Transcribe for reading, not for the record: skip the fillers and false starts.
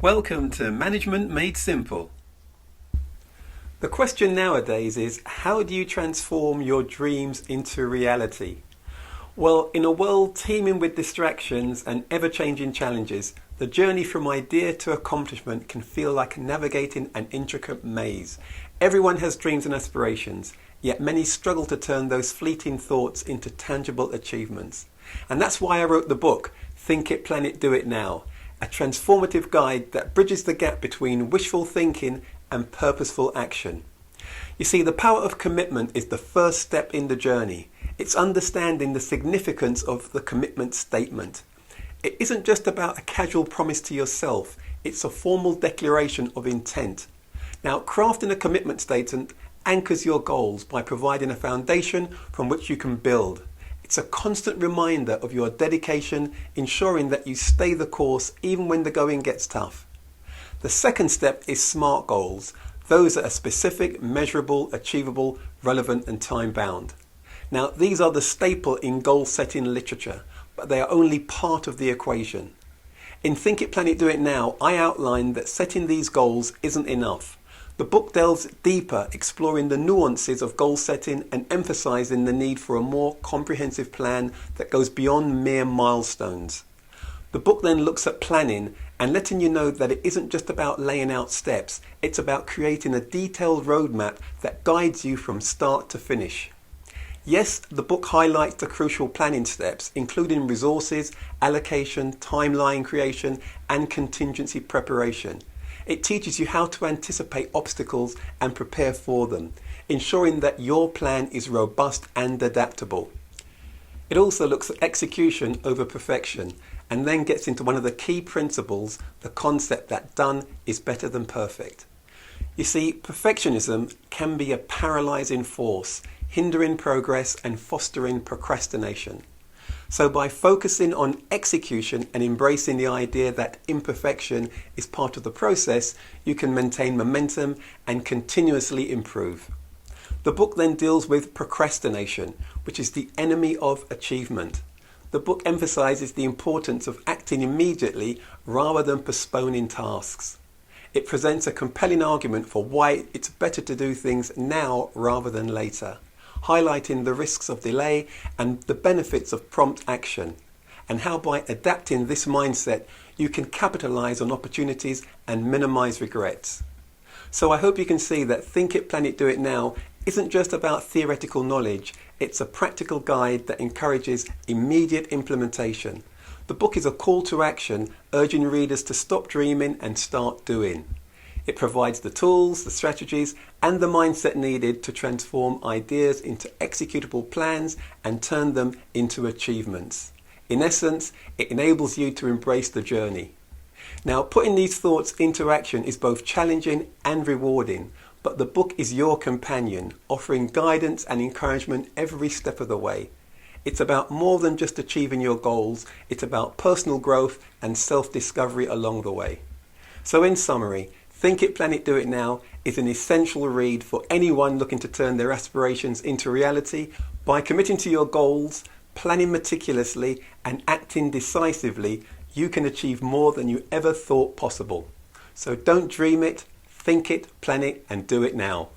Welcome to Management Made Simple. The question nowadays is, how do you transform your dreams into reality? Well, in a world teeming with distractions and ever-changing challenges, the journey from idea to accomplishment can feel like navigating an intricate maze. Everyone has dreams and aspirations, yet many struggle to turn those fleeting thoughts into tangible achievements. And that's why I wrote the book, Think It, Plan It, Do It Now, a transformative guide that bridges the gap between wishful thinking and purposeful action. You see, the power of commitment is the first step in the journey. It's understanding the significance of the commitment statement. It isn't just about a casual promise to yourself, it's a formal declaration of intent. Now, crafting a commitment statement anchors your goals by providing a foundation from which you can build. It's a constant reminder of your dedication, ensuring that you stay the course even when the going gets tough. The second step is SMART goals. Those that are specific, measurable, achievable, relevant and time-bound. Now, these are the staple in goal-setting literature, but they are only part of the equation. In Think It, Plan It, Do It Now, I outlined that setting these goals isn't enough. The book delves deeper, exploring the nuances of goal setting and emphasizing the need for a more comprehensive plan that goes beyond mere milestones. The book then looks at planning and letting you know that it isn't just about laying out steps, it's about creating a detailed roadmap that guides you from start to finish. Yes, the book highlights the crucial planning steps, including resources, allocation, timeline creation, and contingency preparation. It teaches you how to anticipate obstacles and prepare for them, ensuring that your plan is robust and adaptable. It also looks at execution over perfection and then gets into one of the key principles, the concept that done is better than perfect. You see, perfectionism can be a paralyzing force, hindering progress and fostering procrastination. So by focusing on execution and embracing the idea that imperfection is part of the process, you can maintain momentum and continuously improve. The book then deals with procrastination, which is the enemy of achievement. The book emphasizes the importance of acting immediately rather than postponing tasks. It presents a compelling argument for why it's better to do things now rather than later, highlighting the risks of delay and the benefits of prompt action, and how by adapting this mindset you can capitalize on opportunities and minimize regrets. So I hope you can see that Think It, Plan It, Do It Now isn't just about theoretical knowledge, it's a practical guide that encourages immediate implementation. The book is a call to action, urging readers to stop dreaming and start doing. It provides the tools, the strategies, and the mindset needed to transform ideas into executable plans and turn them into achievements. In essence, it enables you to embrace the journey. Now, putting these thoughts into action is both challenging and rewarding, but the book is your companion, offering guidance and encouragement every step of the way. It's about more than just achieving your goals, it's about personal growth and self-discovery along the way. So in summary, Think It, Plan It, Do It Now is an essential read for anyone looking to turn their aspirations into reality. By committing to your goals, planning meticulously and acting decisively, you can achieve more than you ever thought possible. So don't dream it, think it, plan it and do it now.